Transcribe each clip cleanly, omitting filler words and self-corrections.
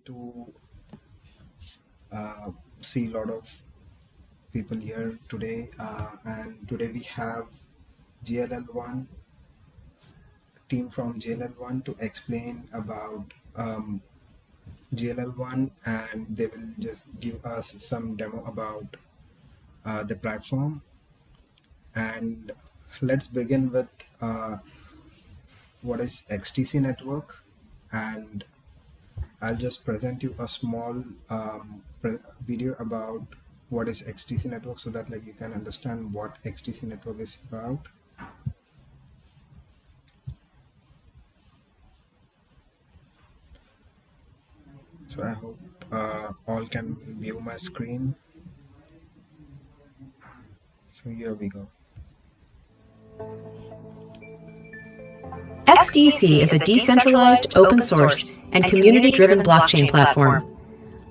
to see a lot of people here today, and today we have GLL One team from GLL One to explain about GLL One, and they will just give us some demo about the platform. And let's begin with what is XDC network, and I'll just present you a small video about what is XDC network so that you can understand what XDC network is about. So I hope all can view my screen. So here we go. XDC is a decentralized, open source, and community-driven blockchain platform.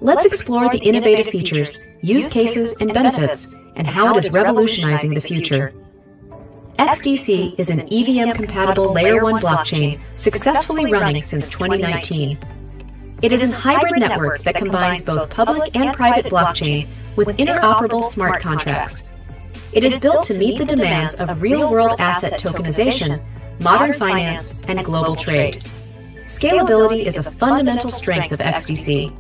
Let's explore the innovative features, use cases, and benefits, and how it is revolutionizing the future. XDC is an EVM-compatible Layer 1 blockchain successfully running since 2019. It is a hybrid network that combines both public and private blockchain with interoperable smart contracts. It is built to meet the demands of real-world asset tokenization, modern finance, and global trade. Scalability is a fundamental strength of XDC.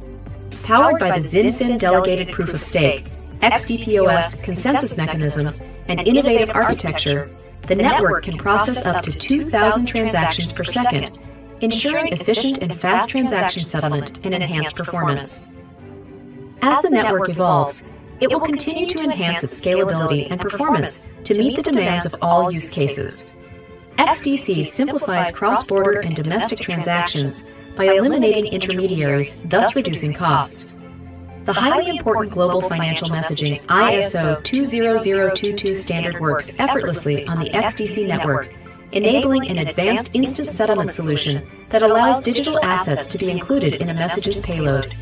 Powered by the XinFin Delegated Proof of Stake, XDPOS consensus mechanism, and innovative architecture, the network can process up to 2,000 transactions per second, ensuring efficient and fast transaction settlement and enhanced performance. As the network evolves, it will continue to enhance its scalability and performance to meet the demands of all use cases. XDC simplifies cross-border and domestic transactions by eliminating intermediaries, thus reducing costs. The highly important global financial messaging ISO 20022 standard works effortlessly on the XDC network, enabling an advanced instant settlement solution that allows digital assets to be included in a message's payload.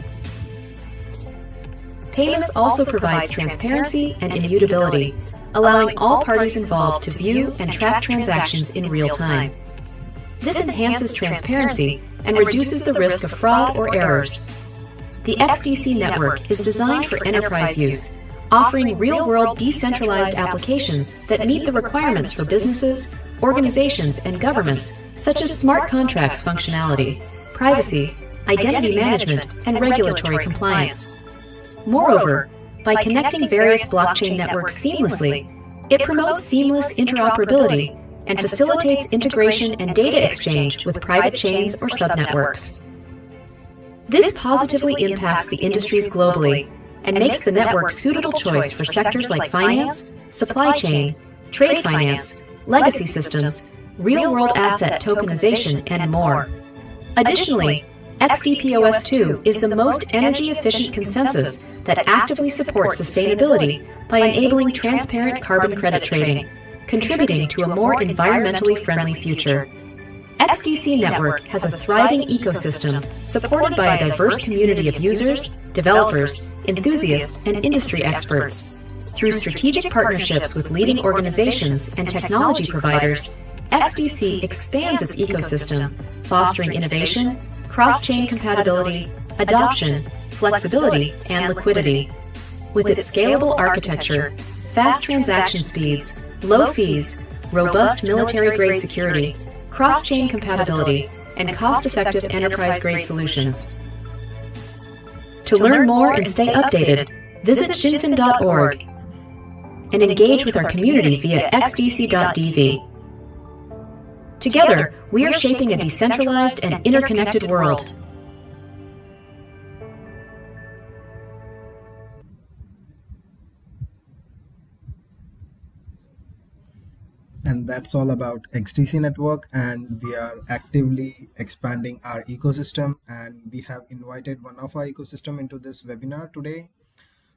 Payments also provides transparency and immutability, allowing all parties involved to view and track transactions in real time. This enhances transparency and reduces the risk of fraud or errors. The XDC network is designed for enterprise use, offering real-world decentralized applications that meet the requirements for businesses, organizations, and governments, such as smart contracts functionality, privacy, identity management, and regulatory compliance. Moreover, by connecting various blockchain networks seamlessly, it promotes seamless interoperability and facilitates integration and data exchange with private chains or subnetworks. This positively impacts the industries globally and makes the network suitable choice for sectors like finance, supply chain, trade finance, legacy systems, real-world asset tokenization, and more. Additionally, XDPOS2 is the most energy-efficient consensus that actively supports sustainability by enabling transparent carbon credit trading, contributing to a more environmentally friendly future. XDC Network has a thriving ecosystem supported by a diverse community of users, developers, enthusiasts, and industry experts. Through strategic partnerships with leading organizations and technology providers, XDC expands its ecosystem, fostering innovation, cross-chain compatibility, adoption, flexibility, and liquidity. With its scalable architecture, fast transaction speeds, low fees, robust military-grade security, cross-chain compatibility, and cost-effective enterprise-grade solutions. To learn more and stay updated, visit xinfin.org and engage with our community via xdc.dv. Together, we are shaping a decentralized and interconnected world. And that's all about XDC network, and we are actively expanding our ecosystem, and we have invited one of our ecosystem into this webinar today.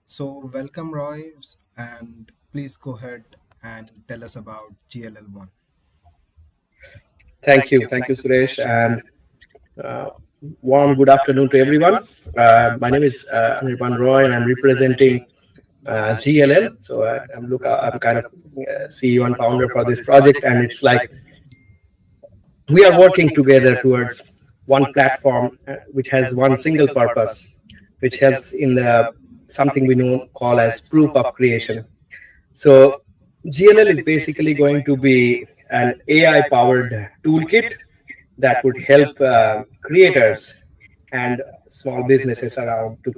So welcome, Roy, and please go ahead and tell us about GLL One. Thank you, Suresh, and warm good afternoon to everyone. My name is Anirban Roy, and I'm representing GLL. So I'm kind of CEO and founder for this project, and it's like we are working together towards one platform which has one single purpose, which helps in something we call as proof of creation. So GLL is basically going to be an AI-powered toolkit that would help creators and small businesses around to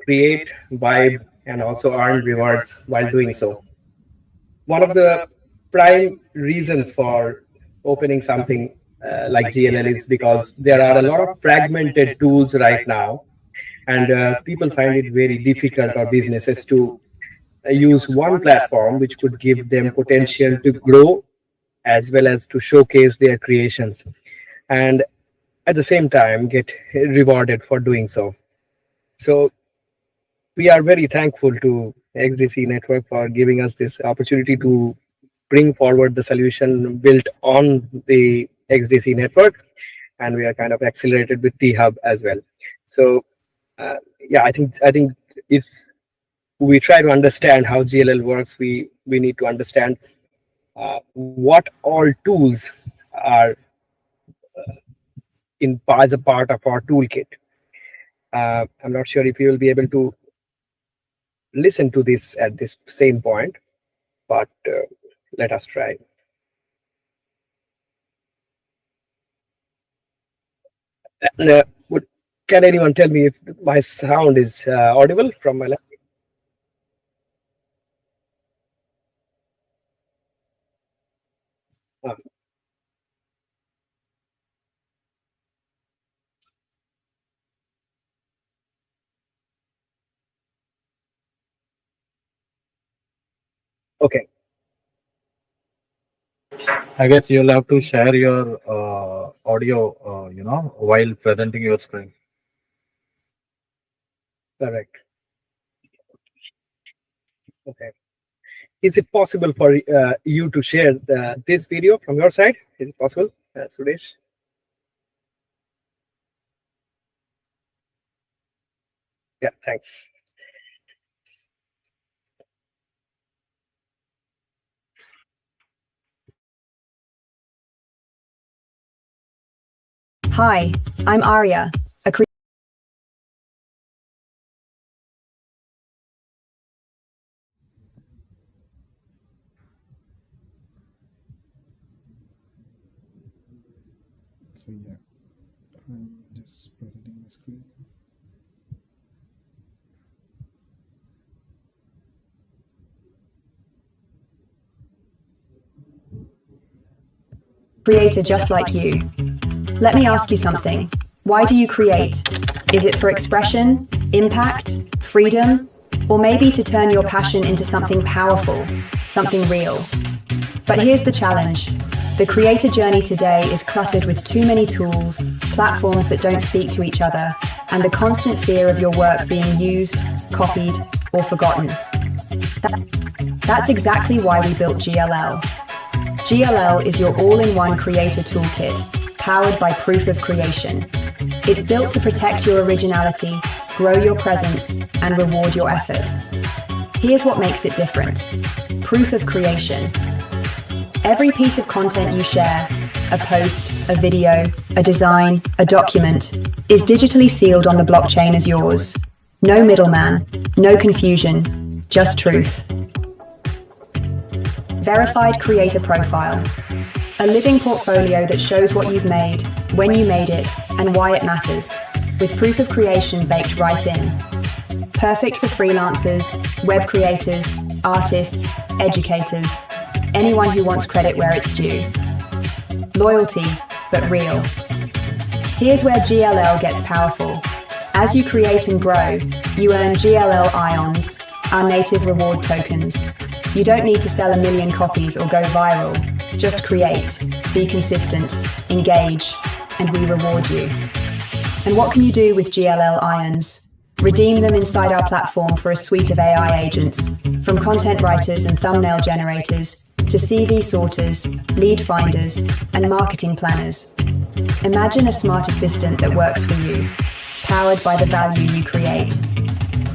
create, vibe, and also earn rewards while doing so. One of the prime reasons for opening something like GLL is because there are a lot of fragmented tools right now, and people find it very difficult, or businesses, to use one platform which could give them potential to grow as well as to showcase their creations, and at the same time get rewarded for doing so. So we are very thankful to XDC Network for giving us this opportunity to bring forward the solution built on the XDC network, and we are kind of accelerated with T-Hub as well. So yeah, I think if we try to understand how GLL works, we need to understand what all tools are as a part of our toolkit. I'm not sure if you will be able to listen to this at this same point, but let us try. Can anyone tell me if my sound is audible from my laptop? Okay. I guess you'll have to share your audio, while presenting your screen. Correct. Okay. Is it possible for you to share this video from your side? Is it possible, Suresh? Yeah, thanks. Hi, I'm Arya, a So yeah, I'm just presenting my screen. creator just like you. Let me ask you something. Why do you create? Is it for expression, impact, freedom, or maybe to turn your passion into something powerful, something real? But here's the challenge. The creator journey today is cluttered with too many tools, platforms that don't speak to each other, and the constant fear of your work being used, copied, or forgotten. That's exactly why we built GLL. GLL is your all-in-one creator toolkit, powered by proof of creation. It's built to protect your originality, grow your presence, and reward your effort. Here's what makes it different. Proof of creation. Every piece of content you share, a post, a video, a design, a document, is digitally sealed on the blockchain as yours. No middleman, no confusion, just truth. Verified creator profile. A living portfolio that shows what you've made, when you made it, and why it matters, with proof of creation baked right in. Perfect for freelancers, web creators, artists, educators, anyone who wants credit where it's due. Loyalty, but real. Here's where GLL gets powerful. As you create and grow, you earn GLL Ions, our native reward tokens. You don't need to sell 1 million copies or go viral. Just create, be consistent, engage, and we reward you. And what can you do with GLL Ions? Redeem them inside our platform for a suite of AI agents, from content writers and thumbnail generators to CV sorters, lead finders, and marketing planners. Imagine a smart assistant that works for you, powered by the value you create.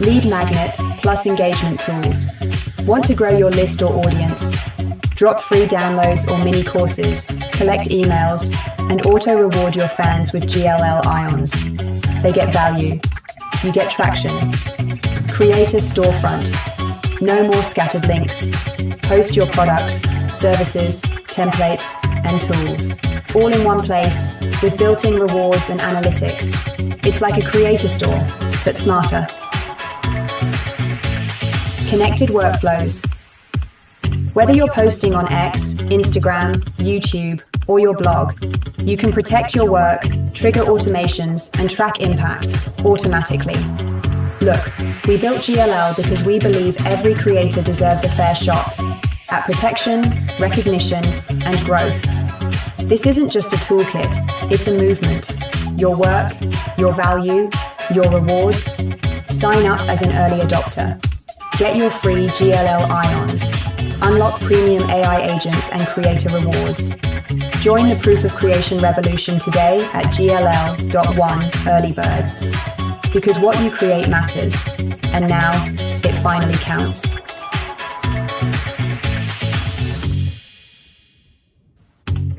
Lead magnet plus engagement tools. Want to grow your list or audience? Drop free downloads or mini courses, collect emails, and auto-reward your fans with GLL ions. They get value. You get traction. Create a storefront. No more scattered links. Post your products, services, templates, and tools, all in one place with built-in rewards and analytics. It's like a creator store, but smarter. Connected workflows. Whether you're posting on X, Instagram, YouTube, or your blog, you can protect your work, trigger automations, and track impact automatically. Look, we built GLL because we believe every creator deserves a fair shot at protection, recognition, and growth. This isn't just a toolkit, it's a movement. Your work, your value, your rewards. Sign up as an early adopter. Get your free GLL ions. Unlock premium AI agents and creator rewards. Join the proof of creation revolution today at GLL.one early birds. Because what you create matters, and now it finally counts.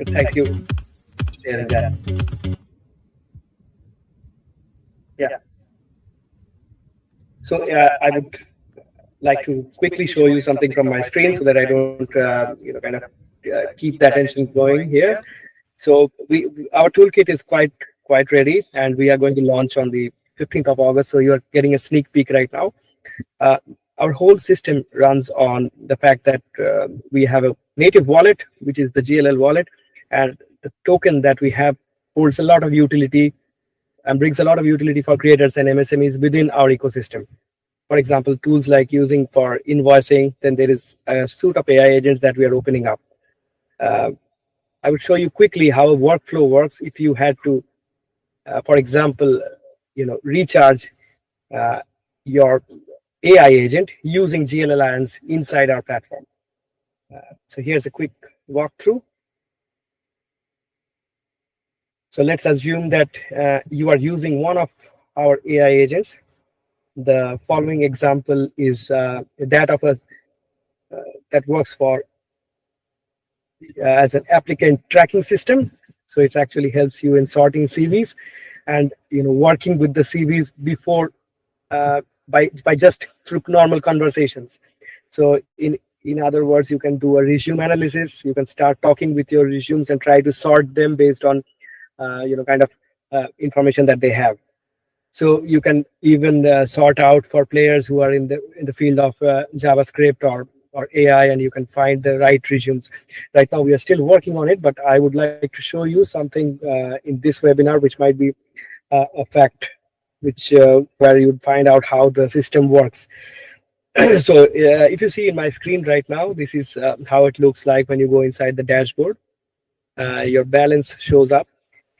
Thank you for sharing that. Yeah. So I would like to quickly show you something from my screen so that I don't, keep the attention going here. So our toolkit is quite ready, and we are going to launch on the 15th of August. So you are getting a sneak peek right now. Our whole system runs on the fact that we have a native wallet, which is the GLL wallet, and the token that we have holds a lot of utility and brings a lot of utility for creators and MSMEs within our ecosystem. For example, tools like using for invoicing, then there is a suite of AI agents that we are opening up. I would show you quickly how a workflow works if you had to, for example, recharge your AI agent using GLL ions inside our platform. So here's a quick walkthrough. So let's assume that you are using one of our AI agents. The following example is that of us that works for as an applicant tracking system. So it actually helps you in sorting CVs and working with the CVs before by just through normal conversations. So in other words, you can do a resume analysis. You can start talking with your resumes and try to sort them based on information that they have. So you can even sort out for players who are in the field of JavaScript or AI, and you can find the right resumes. Right now we are still working on it, but I would like to show you something in this webinar which might be a fact, which where you would find out how the system works. So if you see in my screen right now, this is how it looks like when you go inside the dashboard. Your balance shows up,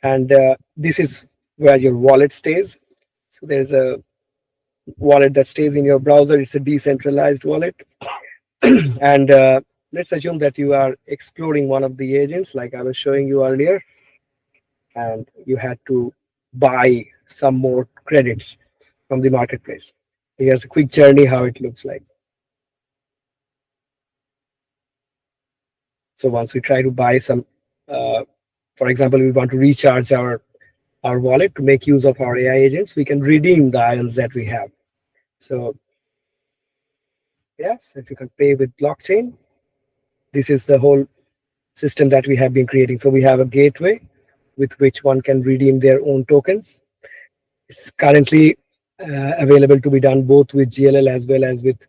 and this is where your wallet stays. So there's a wallet that stays in your browser. It's a decentralized wallet. And let's assume that you are exploring one of the agents like I was showing you earlier, and you had to buy some more credits from the marketplace. Here's a quick journey how it looks like. So once we try to buy some, for example, we want to recharge our wallet to make use of our AI agents, we can redeem the ions that we have. So yes, if you can pay with blockchain, this is the whole system that we have been creating. So we have a gateway with which one can redeem their own tokens. It's currently available to be done both with GLL as well as with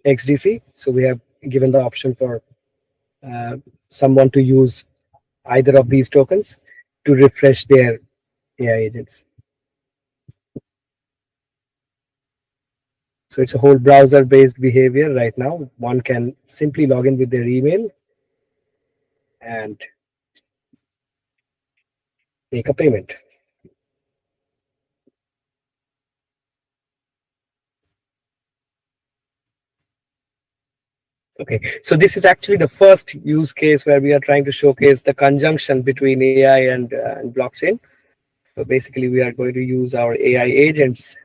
XDC. So we have given the option for someone to use either of these tokens to refresh their AI agents. So it's a whole browser-based behavior right now. One can simply log in with their email and make a payment. Okay, so this is actually the first use case where we are trying to showcase the conjunction between AI and blockchain. So basically, we are going to use our AI agents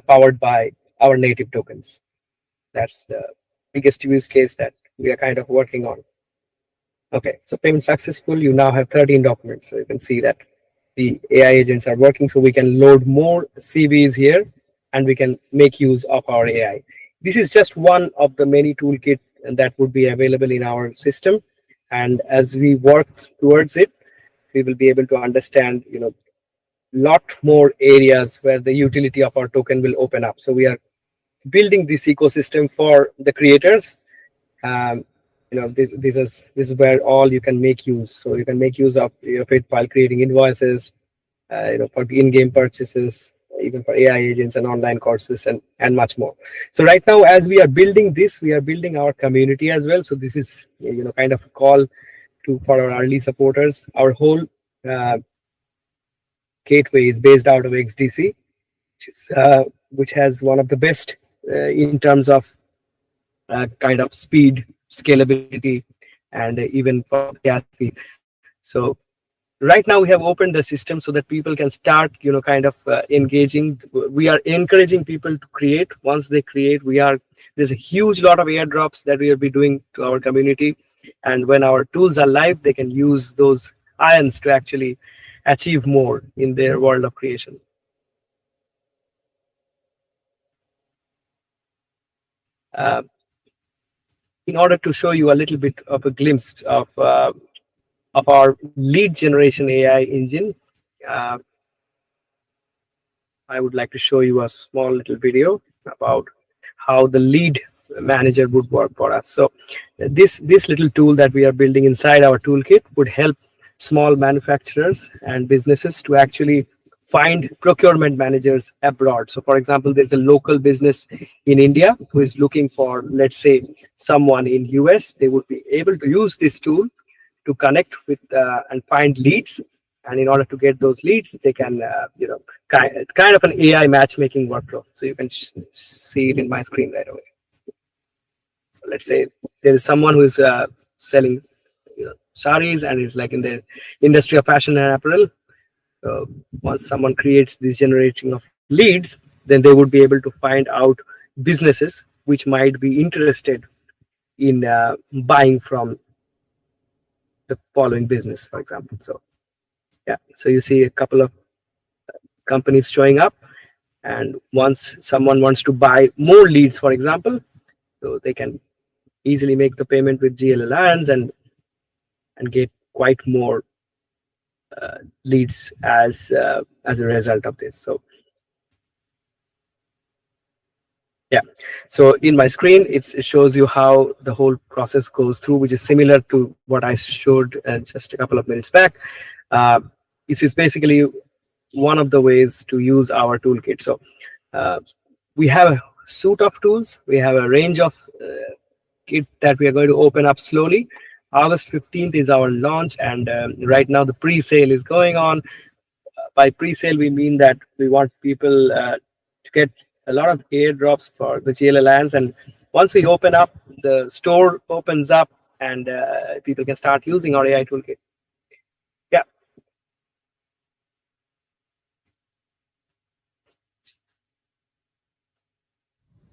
powered by our native tokens. That's the biggest use case that we are kind of working on. Okay, so payment successful. You now have 13 documents. So you can see that the AI agents are working. So we can load more CVs here and we can make use of our AI. This is just one of the many toolkits that would be available in our system. And as we work towards it, we will be able to understand, lot more areas where the utility of our token will open up. So we are building this ecosystem for the creators. This is where all you can make use. So you can make use of it while creating invoices, for in-game purchases, even for AI agents and online courses and much more. So right now, as we are building this, we are building our community as well. So this is kind of a call for our early supporters. Our whole gateway is based out of XDC, which has one of the best in terms of kind of speed, scalability, and even for gas speed. So right now we have opened the system so that people can start kind of engaging. We are encouraging people to create. Once they create, there's a huge lot of airdrops that we will be doing to our community, and when our tools are live, they can use those ions to actually achieve more in their world of creation. In order to show you a little bit of a glimpse of our lead generation AI engine, I would like to show you a small little video about how the lead manager would work for us. So this little tool that we are building inside our toolkit would help small manufacturers and businesses to actually find procurement managers abroad. So for example, there's a local business in India who is looking for, let's say, someone in US. They would be able to use this tool to connect with and find leads. And in order to get those leads, they can, kind of an AI matchmaking workflow. So you can see it in my screen right away. So let's say there is someone who is selling saris and is like in the industry of fashion and apparel. So once someone creates this generating of leads, then they would be able to find out businesses which might be interested in buying from the following business, for example. So yeah, so you see a couple of companies showing up, and once someone wants to buy more leads, for example, so they can easily make the payment with GLL Alliance and get quite more leads as a result of this. So yeah, so in my screen it shows you how the whole process goes through, which is similar to what I showed just a couple of minutes back. This is basically one of the ways to use our toolkit. So we have a suite of tools. We have a range of kit that we are going to open up slowly. August 15th is our launch, and right now the pre-sale is going on. By pre-sale, we mean that we want people to get a lot of airdrops for the GLL Alliance, and once we open up, the store opens up, and people can start using our AI toolkit. Yeah.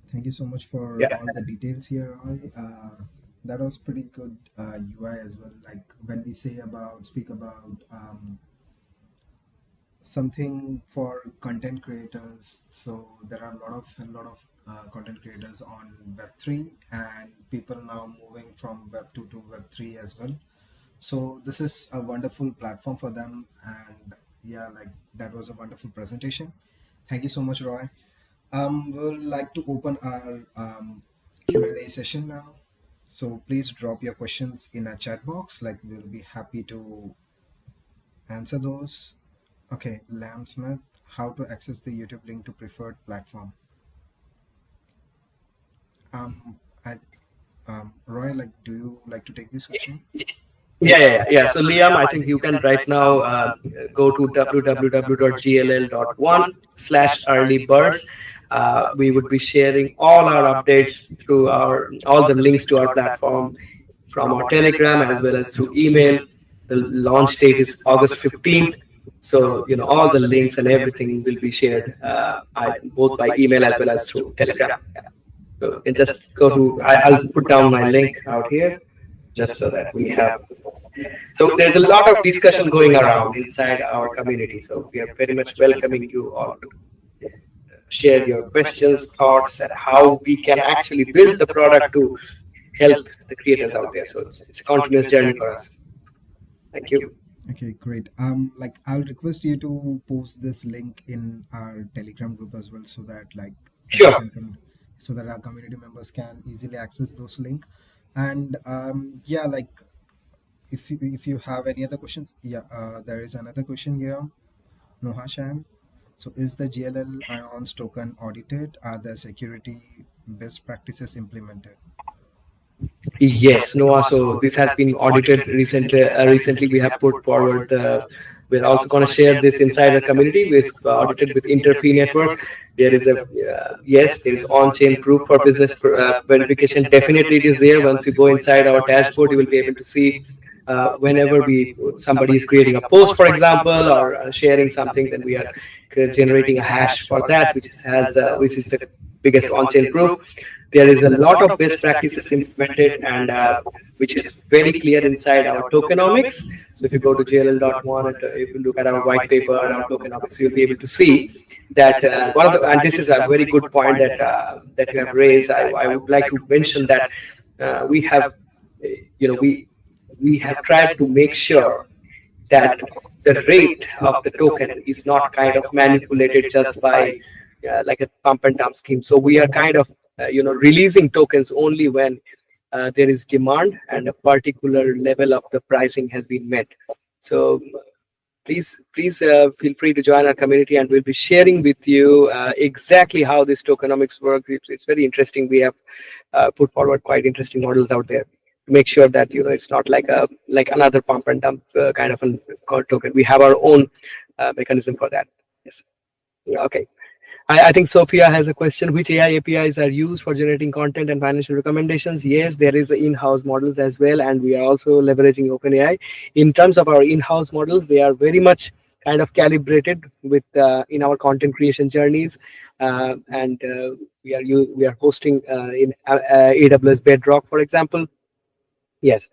Thank you so much for all the details here, Roy. That was pretty good UI as well. Like when we speak about something for content creators. So there are a lot of content creators on Web3, and people now moving from Web2 to Web3 as well. So this is a wonderful platform for them, and yeah, like that was a wonderful presentation. Thank you so much, Roy. We would like to open our Q&A session now. So please drop your questions in a chat box. Like we'll be happy to answer those. Okay, Lam Smith, how to access the YouTube link to preferred platform? Roy, like, do you like to take this question? Yeah. So Liam, I think you can right now go to www.gll.one/earlybirds. We would be sharing all our updates through all the links to our platform from our Telegram as well as through email. The launch date is August 15th. So, all the links and everything will be shared both by email as well as through Telegram. So you can just go to, I'll put down my link out here just so that we have So there's a lot of discussion going around inside our community. So we are very much welcoming you all to share your questions, thoughts, and how we can actually build the product to help the creators out there. So it's a continuous journey for us. Thank you. Okay, great. Like I'll request you to post this link in our Telegram group as well, so that like Sure. so that our community members can easily access those link. And yeah, like if you have any other questions, yeah, there is another question here, Noha Sham. So is the GLL ions token audited? Are the security best practices implemented? Yes, Noah. So this has been audited recently. Recently, we have put forward the. We're also going to share this inside the community. It's audited with Interfee network. There is a yes, there is on-chain proof for business verification. Definitely, it is there. Once you go inside our dashboard, you will be able to see whenever somebody is creating a post, for example, or sharing something, then we are generating a hash for that, which is the biggest on-chain proof. There is a lot of best practices implemented, and which is very clear inside our tokenomics. So if you go to GLL.one and if you look at our white paper, our tokenomics, you'll be able to see that one of the, and this is a very good point that that you have raised. I would like to mention that we have, we have tried to make sure that the rate of the token is not kind of manipulated just by like a pump and dump scheme. So we are kind of releasing tokens only when there is demand and a particular level of the pricing has been met. So please feel free to join our community, and we'll be sharing with you exactly how this tokenomics works. It's very interesting. We have put forward quite interesting models out there to make sure that it's not like another pump and dump kind of a token. We have our own mechanism for that. Yes. Okay. I think Sophia has a question. Which AI APIs are used for generating content and financial recommendations? Yes, there is in-house models as well, and we are also leveraging OpenAI. In terms of our in-house models, they are very much kind of calibrated with in our content creation journeys, and we are hosting in AWS Bedrock, for example. Yes.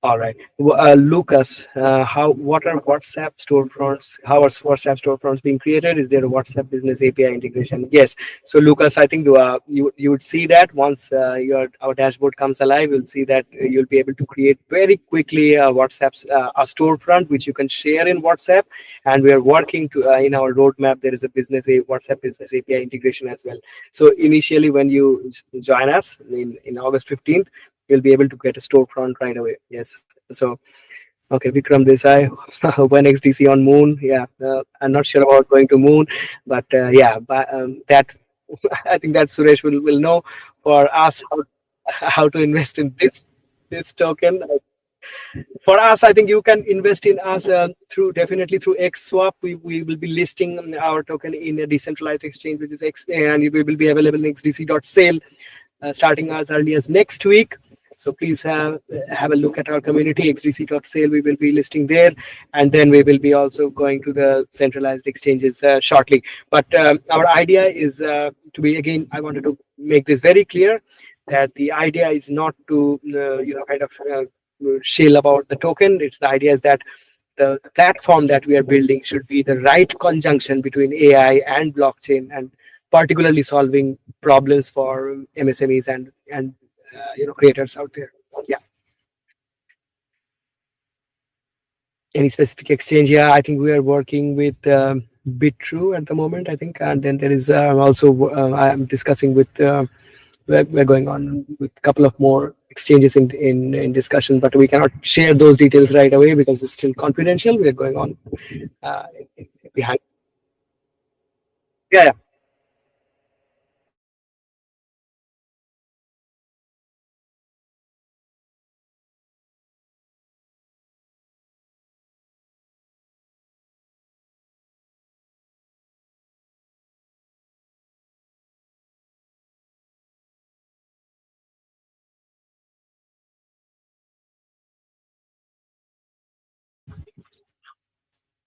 All right, Lucas, what are WhatsApp storefronts? How are WhatsApp storefronts being created? Is there a WhatsApp business API integration? Yes. So Lucas, I think you would see that once our dashboard comes alive, you'll see that you'll be able to create very quickly a storefront which you can share in WhatsApp, and we are working to in our roadmap. There is a WhatsApp business API integration as well. So initially, when you join us in August 15th. You'll be able to get a storefront right away. Yes. So, okay, Vikram Desai, when XDC on Moon. Yeah, I'm not sure about going to Moon, but yeah, that I think that Suresh will know for us how to invest in this token. For us, I think you can invest in us definitely through XSwap. We will be listing our token in a decentralized exchange, which is and it will be available in XDC.sale starting as early as next week. So please have a look at our community, XDC.sale. We will be listing there, and then we will be also going to the centralized exchanges shortly. But our idea is to be, again, I wanted to make this very clear that the idea is not to kind of shill about the token. It's the idea is that the platform that we are building should be the right conjunction between AI and blockchain, and particularly solving problems for MSMEs and creators out there. Yeah. Any specific exchange? Yeah, I think we are working with BitTrue at the moment, I think, and then there is also I'm discussing with we're going on with a couple of more exchanges in discussion, but we cannot share those details right away because it's still confidential. We are going on behind. Yeah.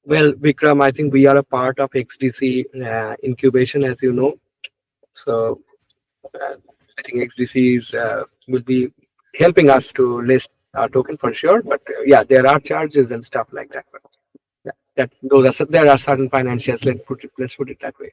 Well, Vikram, I think we are a part of XDC incubation, as you know. So I think XDC will be helping us to list token for sure. But yeah, there are charges and stuff like that. But yeah, there are certain financials. Let's put it that way.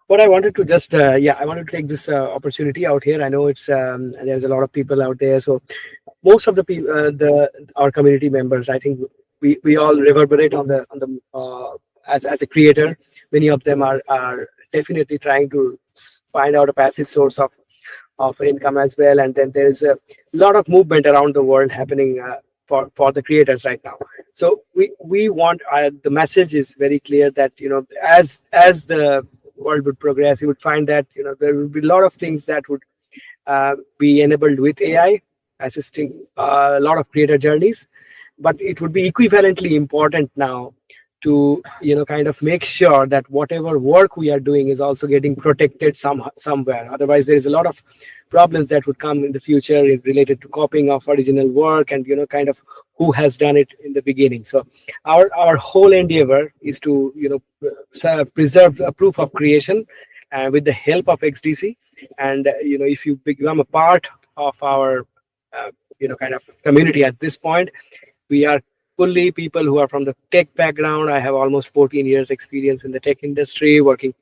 What I wanted to just I wanted to take this opportunity out here. I know it's there's a lot of people out there, so most of the people, our community members, I think we all reverberate on the as a creator. Many of them are definitely trying to find out a passive source of income as well. And then there is a lot of movement around the world happening for the creators right now. So we want the message is very clear that as the world would progress, you would find that there will be a lot of things that would be enabled with AI, assisting a lot of creator journeys. But it would be equivalently important now to kind of make sure that whatever work we are doing is also getting protected somewhere. Otherwise, there is a lot of problems that would come in the future related to copying of original work and kind of who has done it in the beginning. So our whole endeavor is to preserve a proof of creation with the help of XDC. And if you become a part of our kind of community at this point, we are fully people who are from the tech background. I have almost 14 years experience in the tech industry, working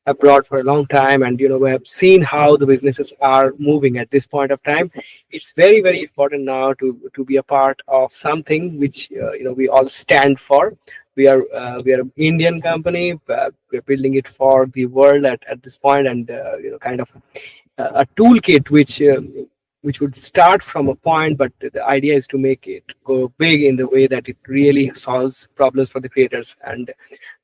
abroad for a long time, and we have seen how the businesses are moving at this point of time. It's very, very important now to be a part of something which we all stand for. We are an Indian company. We're building it for the world at this point, and kind of a toolkit which would start from a point, but the idea is to make it go big in the way that it really solves problems for the creators. And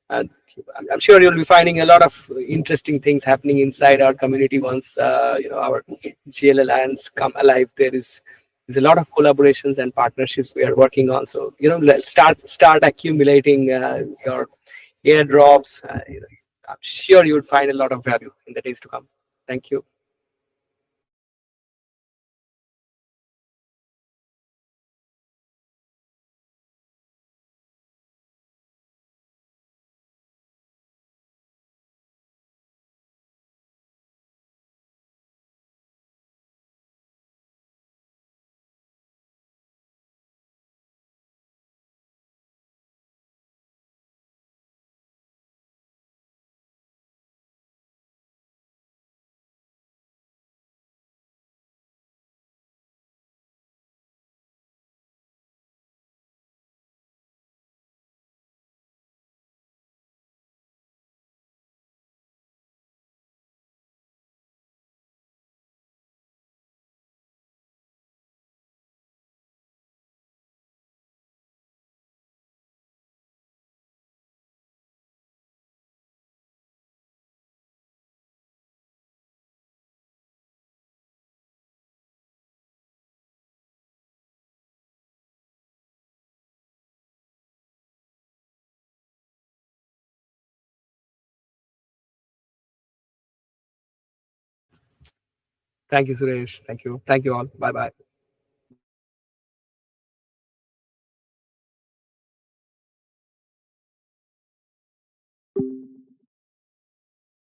I'm sure you'll be finding a lot of interesting things happening inside our community once our GL Alliance come alive. There's a lot of collaborations and partnerships we are working on. So let's start accumulating your airdrops. I'm sure you would find a lot of value in the days to come. Thank you. Thank you, Suresh. Thank you. Thank you all. Bye bye.